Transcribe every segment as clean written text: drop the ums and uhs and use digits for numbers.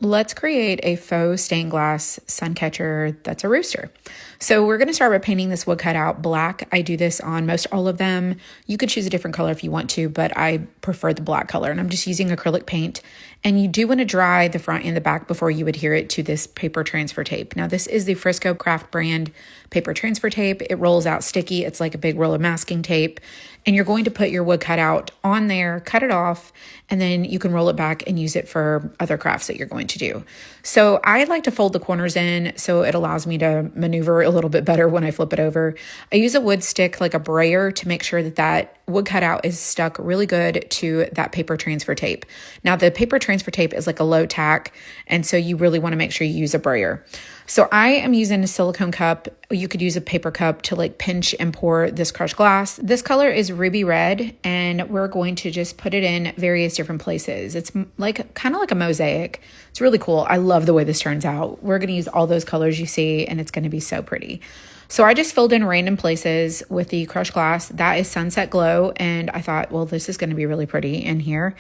Let's create a faux stained glass sun catcher that's a rooster. So we're going to start by painting this wood cutout black. I do this on most all of them. You could choose a different color if you want to, but I prefer the black color, and I'm just using acrylic paint. And you do want to dry the front and the back before you adhere it to this paper transfer tape. Now this is the Frisco Craft brand paper transfer tape. It rolls out sticky. It's like a big roll of masking tape. And you're going to put your wood cutout on there, cut it off, and then you can roll it back and use it for other crafts that you're going to do. So I like to fold the corners in so it allows me to maneuver a little bit better when I flip it over. I use a wood stick like a brayer to make sure that that wood cutout is stuck really good to that paper transfer tape. Now the paper transfer tape is like a low tack, and so you really want to make sure you use a brayer. So I am using a silicone cup. You could use a paper cup to like pinch and pour this crushed glass. This color is ruby red, and we're going to just put it in various different places. It's like kind of like a mosaic. It's really cool. I love the way this turns out. We're going to use all those colors you see, and it's going to be so pretty. So I just filled in random places with the crushed glass. That is Sunset Glow, and I thought, well, this is going to be really pretty in here.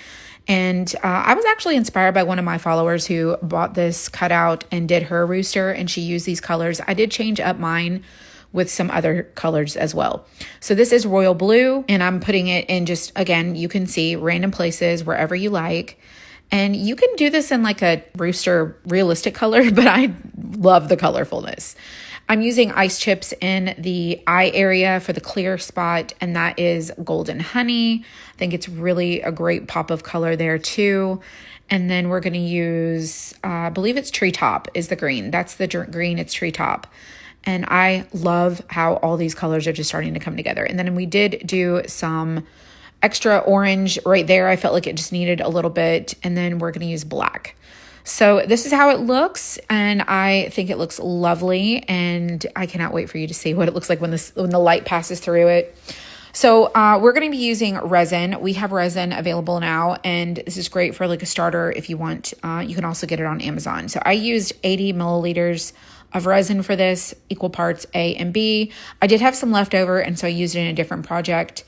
And I was actually inspired by one of my followers who bought this cutout and did her rooster, and she used these colors. I did change up mine with some other colors as well. So this is royal blue, and I'm putting it in just, again, you can see random places wherever you like. And you can do this in like a rooster realistic color, but I love the colorfulness. I'm using ice chips in the eye area for the clear spot, and that is golden honey. I think it's really a great pop of color there too. And then we're going to use, I believe it's treetop is the green. That's the green, it's treetop. And I love how all these colors are just starting to come together. And then we did do some extra orange right there. I felt like it just needed a little bit. And then we're going to use black. So this is how it looks, and I think it looks lovely, and I cannot wait for you to see what it looks like when the light passes through it. So we're going to be using resin. We have resin available now, and this is great for like a starter if you want. You can also get it on Amazon. So I used 80 milliliters of resin for this, equal parts A and B. I did have some left over, and so I used it in a different project.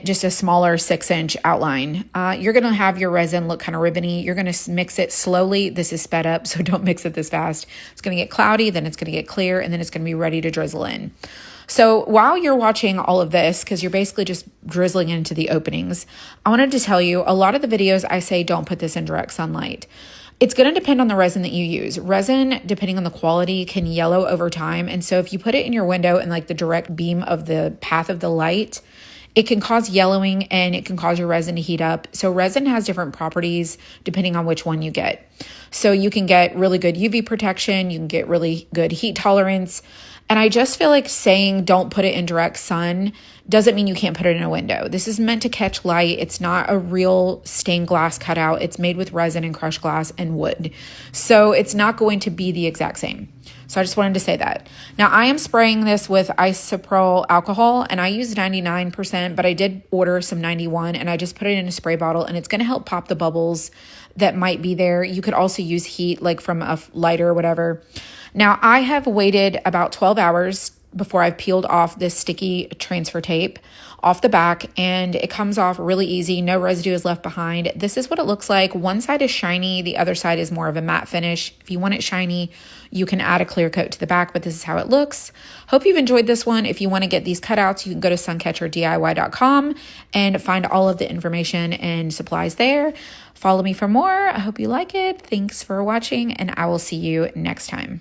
Just a smaller 6-inch outline. You're going to have your resin look kind of ribbony. You're going to mix it slowly. This is sped up, so don't mix it this fast. It's going to get cloudy, then it's going to get clear, and then it's going to be ready to drizzle in. So while you're watching all of this, because you're basically just drizzling into the openings, I wanted to tell you, a lot of the videos I say don't put this in direct sunlight. It's going to depend on the resin that you use. Resin, depending on the quality, can yellow over time. And so if you put it in your window in like the direct beam of the path of the light, it can cause yellowing, and it can cause your resin to heat up. So resin has different properties depending on which one you get. So you can get really good UV protection. You can get really good heat tolerance. And I just feel like saying don't put it in direct sun doesn't mean you can't put it in a window. This is meant to catch light. It's not a real stained glass cutout. It's made with resin and crushed glass and wood. So it's not going to be the exact same. So I just wanted to say that. Now I am spraying this with isopropyl alcohol, and I use 99%, but I did order some 91, and I just put it in a spray bottle, and it's going to help pop the bubbles that might be there. You could also use heat like from a lighter or whatever. Now I have waited about 12 hours before I've peeled off this sticky transfer tape off the back, and it comes off really easy. No residue is left behind. This is what it looks like. One side is shiny. The other side is more of a matte finish. If you want it shiny, you can add a clear coat to the back, but this is how it looks. Hope you've enjoyed this one. If you want to get these cutouts, you can go to suncatcherdiy.com and find all of the information and supplies there. Follow me for more. I hope you like it. Thanks for watching, and I will see you next time.